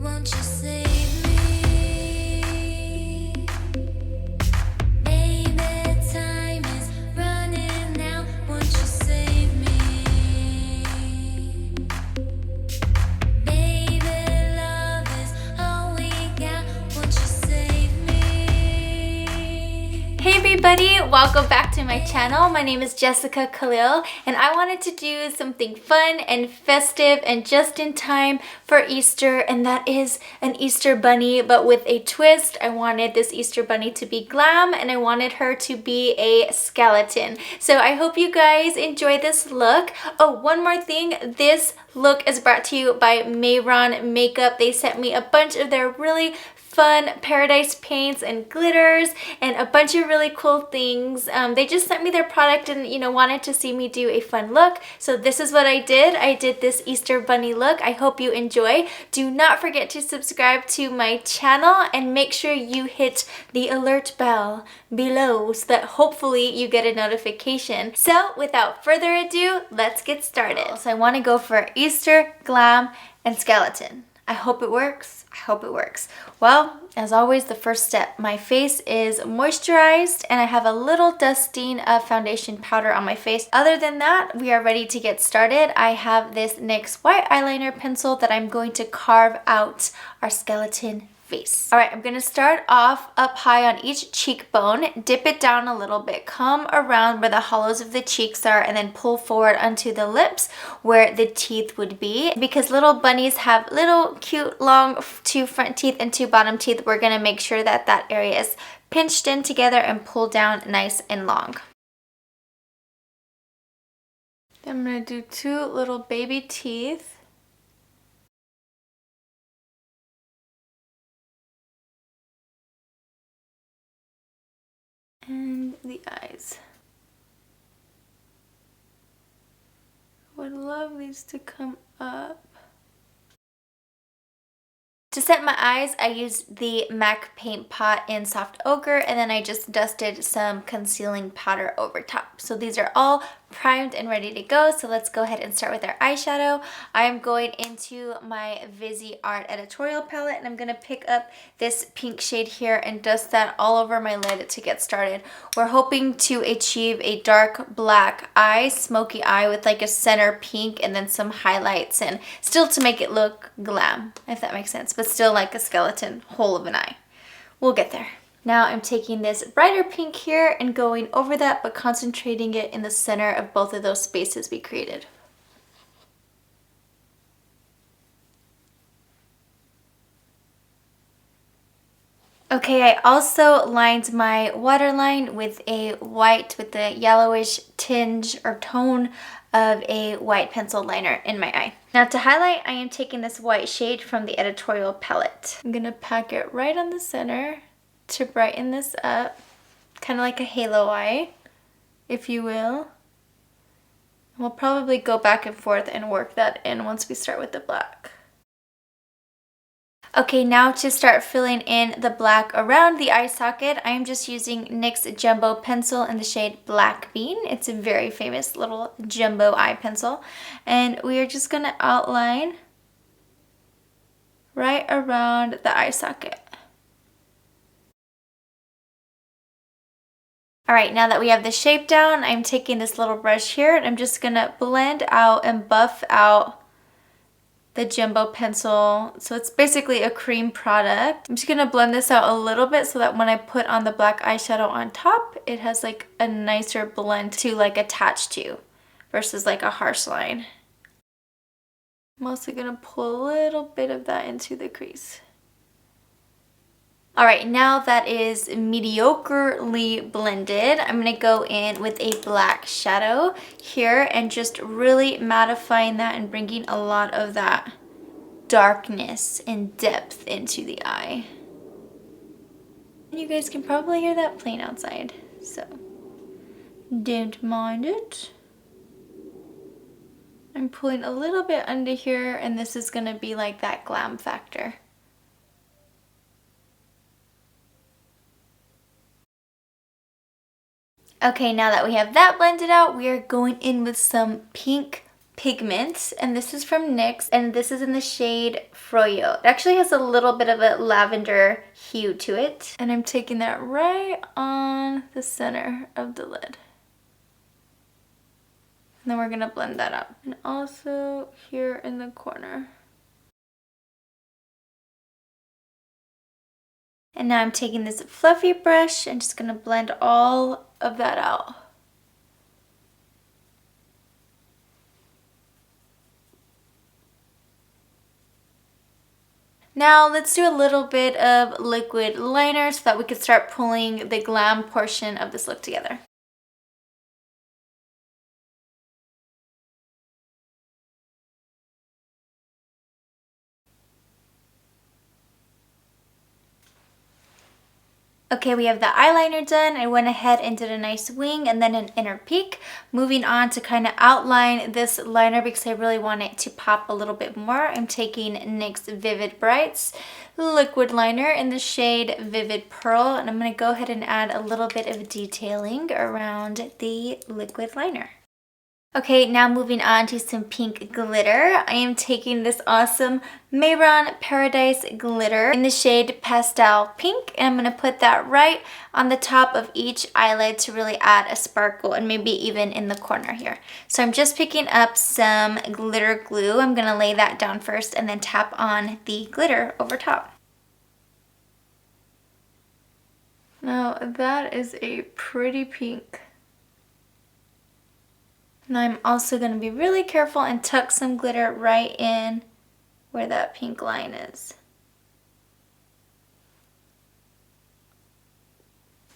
Won't you save me? Baby, time is running out. Won't you save me? Baby, love is all we got. Won't you save me? Hey everybody, welcome back to my channel. My name is Jessica Kalil and I wanted to do something fun and festive and just in time for Easter, and that is an Easter bunny but with a twist. I wanted this Easter bunny to be glam and I wanted her to be a skeleton. So I hope you guys enjoy this look. Oh, one more thing, this look is brought to you by Mehron Make-up. They sent me a bunch of their really fun paradise paints and glitters and a bunch of really cool things. They just sent me their product and wanted to see me do a fun look. So this is what I did. I did this Easter bunny look. I hope you enjoy. Do not forget to subscribe to my channel and make sure you hit the alert bell below so that hopefully you get a notification. So without further ado, let's get started. So I want to go for Easter, glam, and skeleton. I hope it works. I hope it works. Well, as always, the first step, my face is moisturized and I have a little dusting of foundation powder on my face. Other than that, we are ready to get started. I have this NYX white eyeliner pencil that I'm going to carve out our skeleton face. All right, I'm gonna start off up high on each cheekbone, dip it down a little bit, come around where the hollows of the cheeks are, and then pull forward onto the lips where the teeth would be. Because little bunnies have little cute long two front teeth and two bottom teeth, we're gonna make sure that that area is pinched in together and pulled down nice and long. I'm gonna do two little baby teeth. And the eyes. I would love these to come up. To set my eyes, I used the MAC paint pot in Soft Ochre, and then I just dusted some concealing powder over top. So these are all primed and ready to go. So let's go ahead and start with our eyeshadow. I am going into my Viseart Editorial palette and I'm going to pick up this pink shade here and dust that all over my lid to get started. We're hoping to achieve a dark black eye, smoky eye with like a center pink and then some highlights, and still to make it look glam, if that makes sense, but still like a skeleton whole of an eye. We'll get there. Now I'm taking this brighter pink here and going over that, but concentrating it in the center of both of those spaces we created. Okay, I also lined my waterline with a white, with the yellowish tinge or tone of a white pencil liner in my eye. Now to highlight, I am taking this white shade from the Editorial palette. I'm gonna pack it right on the center to brighten this up, kind of like a halo eye, if you will. We'll probably go back and forth and work that in once we start with the black. Okay, now to start filling in the black around the eye socket, I am just using NYX Jumbo Pencil in the shade Black Bean. It's a very famous little jumbo eye pencil. And we are just gonna outline right around the eye socket. Alright, now that we have the shape down, I'm taking this little brush here and I'm just gonna blend out and buff out the jumbo pencil. So it's basically a cream product. I'm just gonna blend this out a little bit so that when I put on the black eyeshadow on top, it has like a nicer blend to like attach to versus like a harsh line. I'm also gonna pull a little bit of that into the crease. Alright, now that is mediocrely blended, I'm going to go in with a black shadow here and just really mattifying that and bringing a lot of that darkness and depth into the eye. And you guys can probably hear that plane outside, so don't mind it. I'm pulling a little bit under here and this is going to be like that glam factor. Okay, now that we have that blended out, we are going in with some pink Pigment, and this is from NYX, and this is in the shade FroYo. It actually has a little bit of a lavender hue to it, and I'm taking that right on the center of the lid. And then we're gonna blend that up. And also here in the corner. And now I'm taking this fluffy brush and just gonna blend all of that out. Now let's do a little bit of liquid liner so that we can start pulling the glam portion of this look together. Okay, we have the eyeliner done. I went ahead and did a nice wing and then an inner peak. Moving on to kind of outline this liner because I really want it to pop a little bit more. I'm taking NYX Vivid Brights liquid liner in the shade Vivid Pearl, and I'm going to go ahead and add a little bit of detailing around the liquid liner. Okay, now moving on to some pink glitter. I am taking this awesome Mehron Paradise glitter in the shade Pastel Pink, and I'm going to put that right on the top of each eyelid to really add a sparkle, and maybe even in the corner here. So I'm just picking up some glitter glue. I'm going to lay that down first and then tap on the glitter over top. Now that is a pretty pink. And I'm also going to be really careful and tuck some glitter right in where that pink line is.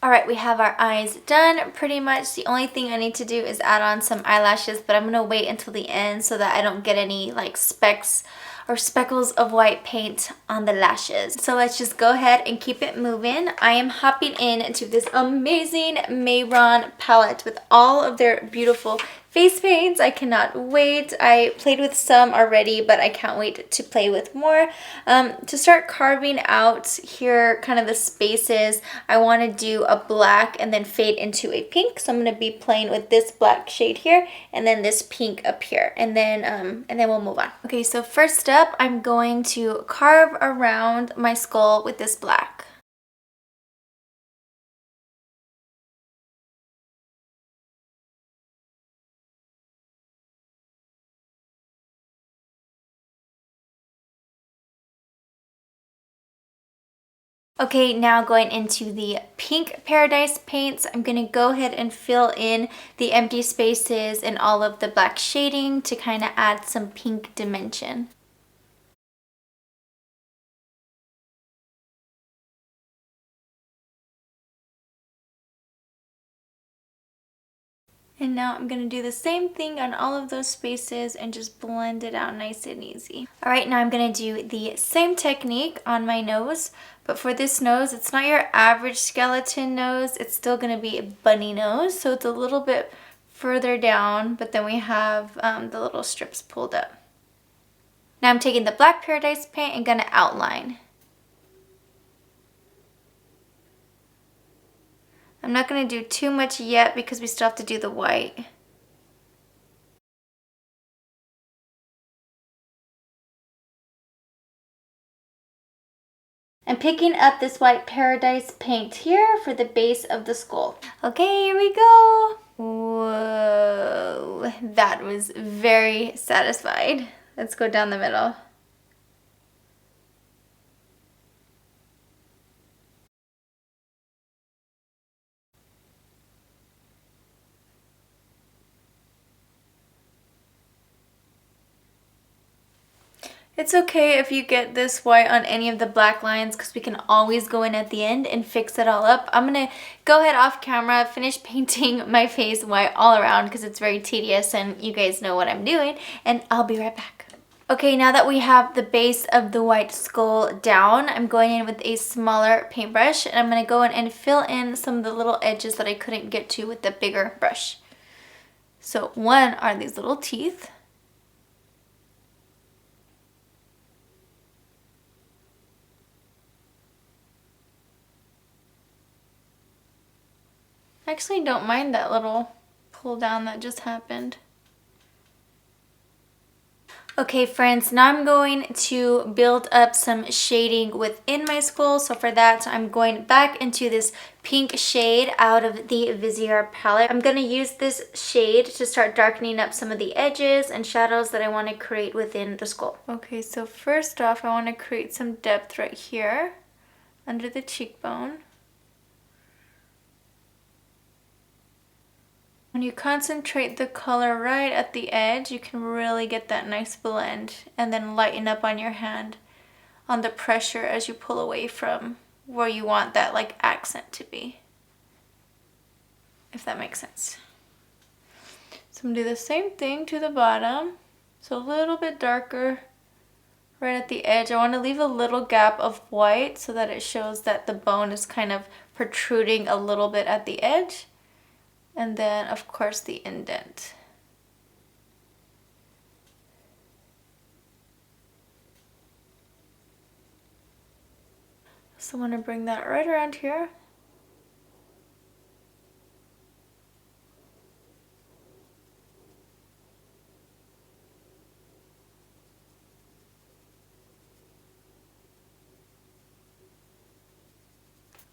Alright, we have our eyes done pretty much. The only thing I need to do is add on some eyelashes, but I'm going to wait until the end so that I don't get any like specks or speckles of white paint on the lashes. So let's just go ahead and keep it moving. I am hopping into this amazing Mehron palette with all of their beautiful face paints. I cannot wait. I played with some already, but I can't wait to play with more. To start carving out here kind of the spaces, I want to do a black and then fade into a pink. So I'm going to be playing with this black shade here and then this pink up here, and then we'll move on. Okay, so first up, I'm going to carve around my skull with this black. Okay, now going into the pink Paradise paints, I'm going to go ahead and fill in the empty spaces and all of the black shading to kind of add some pink dimension. And now I'm going to do the same thing on all of those spaces and just blend it out nice and easy. Alright, now I'm going to do the same technique on my nose, but for this nose, it's not your average skeleton nose. It's still going to be a bunny nose, so it's a little bit further down, but then we have the little strips pulled up. Now I'm taking the black Paradise paint and going to outline. I'm not going to do too much yet because we still have to do the white. I'm picking up this white Paradise paint here for the base of the skull. Okay, here we go. Whoa, that was very satisfied. Let's go down the middle. It's okay if you get this white on any of the black lines because we can always go in at the end and fix it all up. I'm going to go ahead off camera, finish painting my face white all around because it's very tedious and you guys know what I'm doing, and I'll be right back. Okay, now that we have the base of the white skull down, I'm going in with a smaller paintbrush and I'm going to go in and fill in some of the little edges that I couldn't get to with the bigger brush. So one are these little teeth. I actually don't mind that little pull down that just happened. Okay friends, now I'm going to build up some shading within my skull. So for that, I'm going back into this pink shade out of the Viseart palette. I'm going to use this shade to start darkening up some of the edges and shadows that I want to create within the skull. Okay, so first off, I want to create some depth right here under the cheekbone. When you concentrate the color right at the edge, you can really get that nice blend and then lighten up on your hand on the pressure as you pull away from where you want that like accent to be, if that makes sense. So I'm gonna do the same thing to the bottom. So a little bit darker right at the edge. I want to leave a little gap of white so that it shows that the bone is kind of protruding a little bit at the edge. And then, of course, the indent. So I'm going to bring that right around here.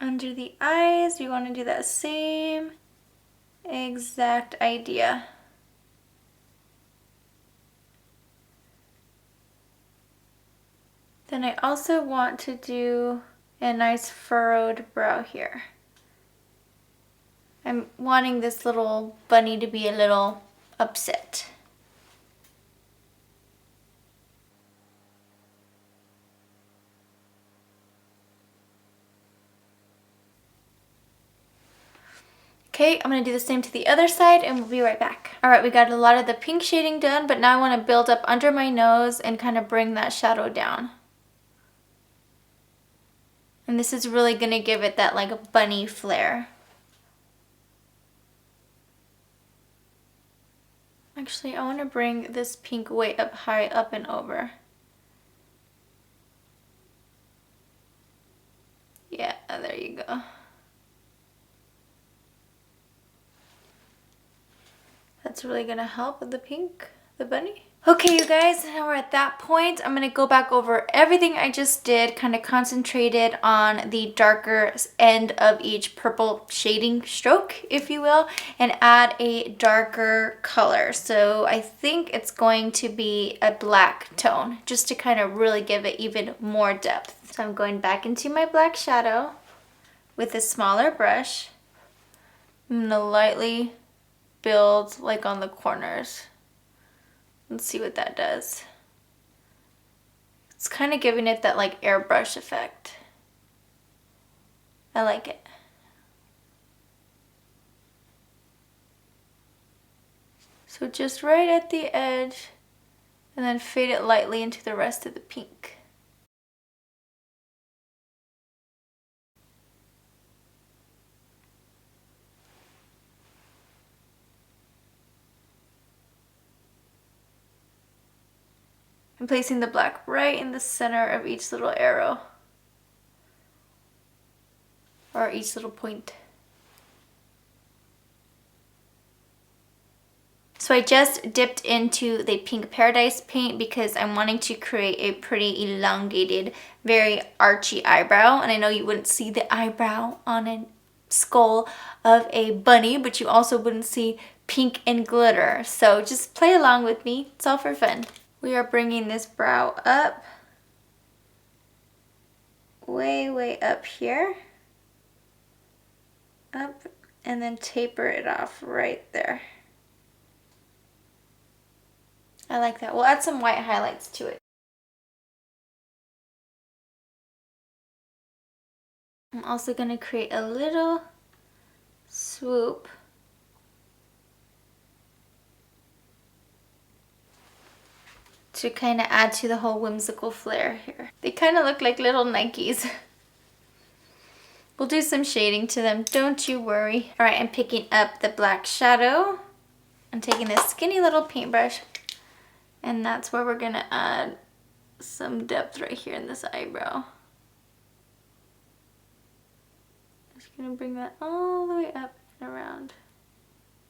Under the eyes, we want to do that same exact idea. Then I also want to do a nice furrowed brow here. I'm wanting this little bunny to be a little upset. Okay, I'm going to do the same to the other side and we'll be right back. Alright, we got a lot of the pink shading done, but now I want to build up under my nose and kind of bring that shadow down. And this is really going to give it that like a bunny flair. Actually, I want to bring this pink way up high, up and over. Yeah, there you go. That's really gonna help with the pink, the bunny. Okay, you guys, now we're at that point. I'm gonna go back over everything I just did, kind of concentrated on the darker end of each purple shading stroke, if you will, and add a darker color. So I think it's going to be a black tone, just to kind of really give it even more depth. So I'm going back into my black shadow with a smaller brush. I'm gonna lightly build like on the corners. Let's see what that does. It's kind of giving it that like airbrush effect. I like it. So just right at the edge and then fade it lightly into the rest of the pink. I'm placing the black right in the center of each little arrow or each little point. So I just dipped into the Pink Paradise paint because I'm wanting to create a pretty elongated, very archy eyebrow. And I know you wouldn't see the eyebrow on a skull of a bunny, but you also wouldn't see pink and glitter. So just play along with me. It's all for fun. We are bringing this brow up, way up here, up, and then taper it off right there. I like that. We'll add some white highlights to it. I'm also going to create a little swoop to kind of add to the whole whimsical flair here. They kind of look like little Nikes. We'll do some shading to them, don't you worry. All right, I'm picking up the black shadow. I'm taking this skinny little paintbrush, and that's where we're gonna add some depth right here in this eyebrow. Just gonna bring that all the way up and around.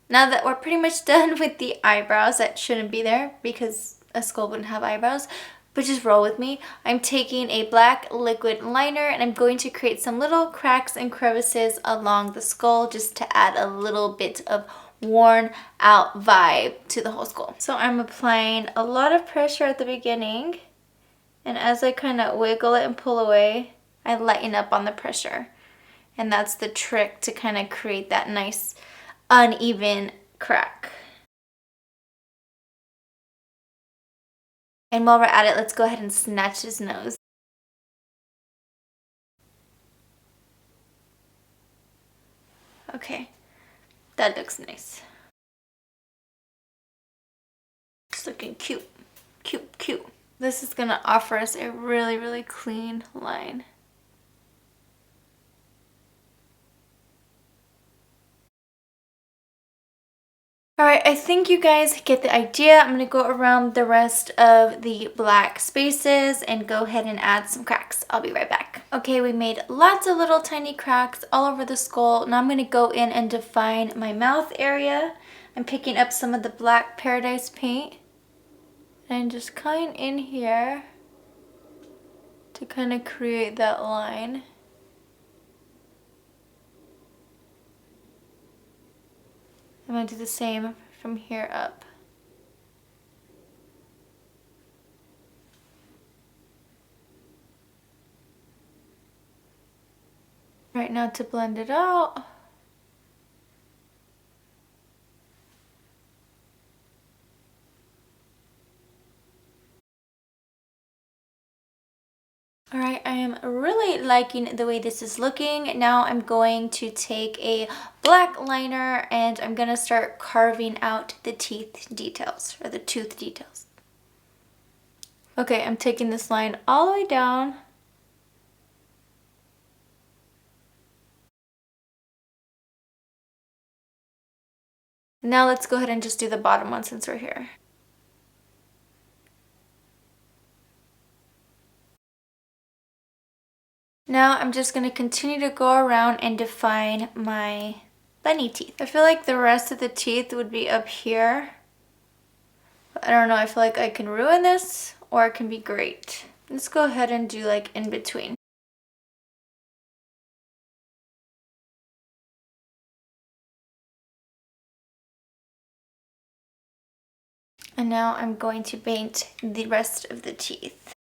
Now that we're pretty much done with the eyebrows, that shouldn't be there because a skull wouldn't have eyebrows, but just roll with me. I'm taking a black liquid liner and I'm going to create some little cracks and crevices along the skull just to add a little bit of worn out vibe to the whole skull. So I'm applying a lot of pressure at the beginning, and as I kind of wiggle it and pull away, I lighten up on the pressure. And that's the trick to kind of create that nice uneven crack. And while we're at it, let's go ahead and snatch his nose. Okay, that looks nice. It's looking cute, cute, cute. This is gonna offer us a really, really clean line. Alright, I think you guys get the idea. I'm going to go around the rest of the black spaces and go ahead and add some cracks. I'll be right back. Okay, we made lots of little tiny cracks all over the skull. Now I'm going to go in and define my mouth area. I'm picking up some of the black Paradise paint and just coming in here to kind of create that line. I'm going to do the same from here up. Right now to blend it out. Alright, I am really liking the way this is looking. Now I'm going to take a black liner and I'm going to start carving out the teeth details, or the tooth details. Okay, I'm taking this line all the way down. Now let's go ahead and just do the bottom one since we're here. Now I'm just going to continue to go around and define my bunny teeth. I feel like the rest of the teeth would be up here. I don't know, I feel like I can ruin this or it can be great. Let's go ahead and do like in between. And now I'm going to paint the rest of the teeth.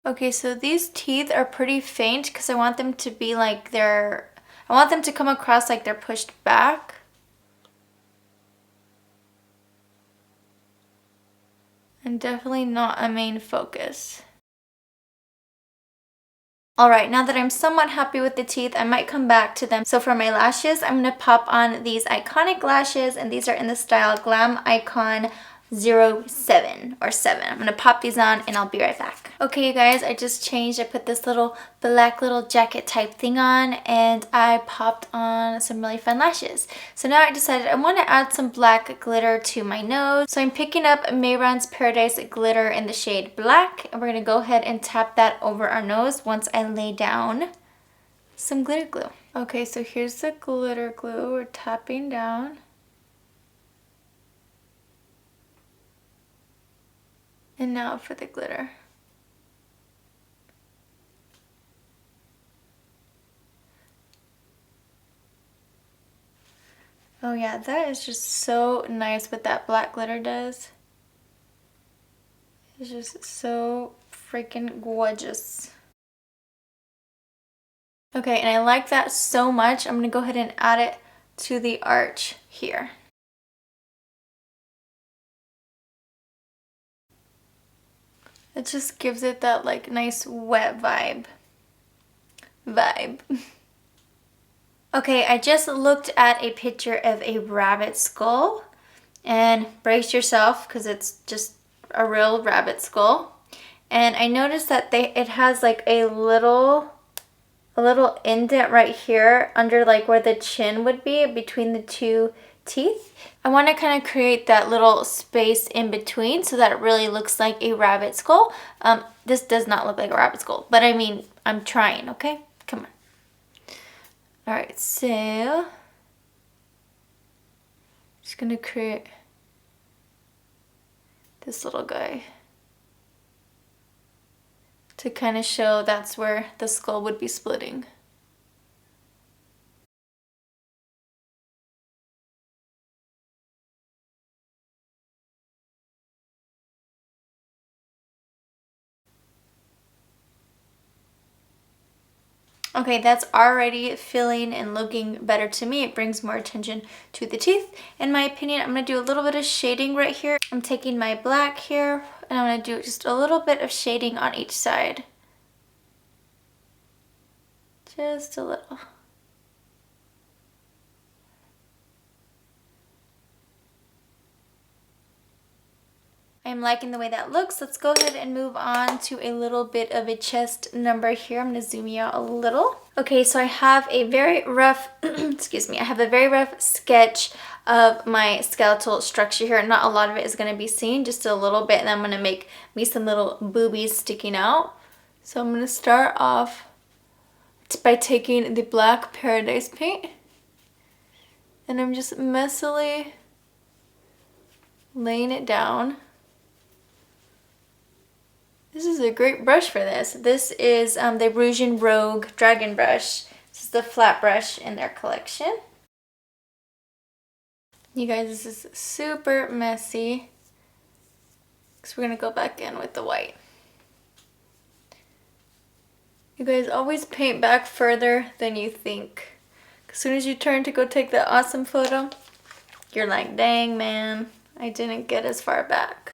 Okay, so these teeth are pretty faint because I want them to be like I want them to come across like they're pushed back. And definitely not a main focus. Alright, now that I'm somewhat happy with the teeth, I might come back to them. So for my lashes, I'm going to pop on these iconic lashes, and these are in the style Glam Icon 07 or 7. I'm going to pop these on and I'll be right back. Okay, you guys, I just changed. I put this little black little jacket type thing on and I popped on some really fun lashes. So now I decided I want to add some black glitter to my nose. So I'm picking up Mehron's Paradise glitter in the shade black, and we're going to go ahead and tap that over our nose once I lay down some glitter glue. Okay, so here's the glitter glue. We're tapping down. And now for the glitter. Oh yeah, that is just so nice what that black glitter does. It's just so freaking gorgeous. Okay, and I like that so much. I'm gonna go ahead and add it to the arch here. It just gives it that like nice wet vibe. Okay, I just looked at a picture of a rabbit skull, and brace yourself because it's just a real rabbit skull. And I noticed that it has like a little indent right here under like where the chin would be between the two teeth. I want to kind of create that little space in between so that it really looks like a rabbit skull. This does not look like a rabbit skull, but I mean, I'm trying, okay? Come on. All right, so just gonna create this little guy to kind of show that's where the skull would be splitting. Okay, that's already feeling and looking better to me. It brings more attention to the teeth. In my opinion, I'm going to do a little bit of shading right here. I'm taking my black here and I'm going to do just a little bit of shading on each side. Just a little. I'm liking the way that looks. Let's go ahead and move on to a little bit of a chest number here. I'm going to zoom you out a little. Okay, so I have a very rough, excuse me, I have a very rough sketch of my skeletal structure here. Not a lot of it is going to be seen, just a little bit, and I'm going to make me some little boobies sticking out. So I'm going to start off by taking the black Paradise paint, and I'm just messily laying it down. This is a great brush for this. This is the Rouge and Rogue Dragon Brush. This is the flat brush in their collection. You guys, this is super messy because we're going to go back in with the white. You guys always paint back further than you think. As soon as you turn to go take that awesome photo, you're like, dang man, I didn't get as far back.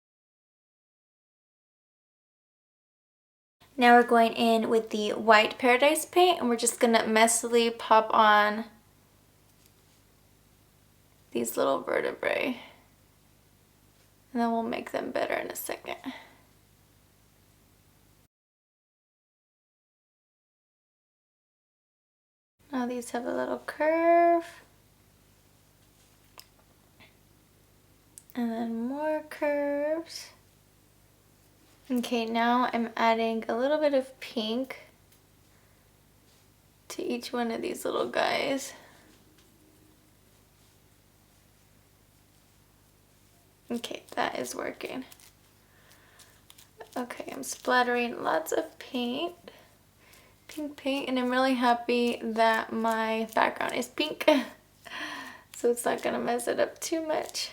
Now we're going in with the white Paradise paint and we're just going to messily pop on these little vertebrae. And then we'll make them better in a second. Now these have a little curve. And then more curves. Okay, now I'm adding a little bit of pink to each one of these little guys. Okay, that is working. Okay, I'm splattering lots of paint. Pink paint, and I'm really happy that my background is pink. So it's not gonna mess it up too much.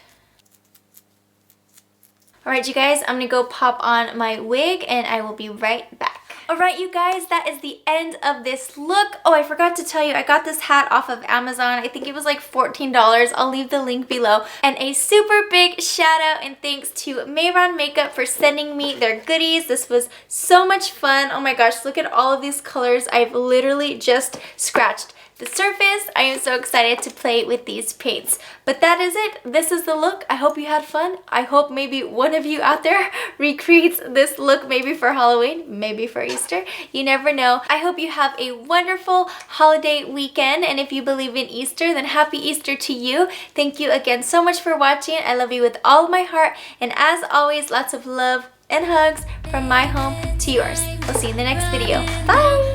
Alright you guys, I'm gonna go pop on my wig and I will be right back. Alright you guys, that is the end of this look. Oh, I forgot to tell you, I got this hat off of Amazon. I think it was like $14. I'll leave the link below. And a super big shout out and thanks to Mehron Make-up for sending me their goodies. This was so much fun. Oh my gosh, look at all of these colors. I've literally just scratched the surface. I am so excited to play with these paints. But that is it. This is the look. I hope you had fun. I hope maybe one of you out there recreates this look maybe for Halloween, maybe for Easter. You never know. I hope you have a wonderful holiday weekend. And if you believe in Easter, then happy Easter to you. Thank you again so much for watching. I love you with all of my heart. And as always, lots of love and hugs from my home to yours. We'll see you in the next video. Bye!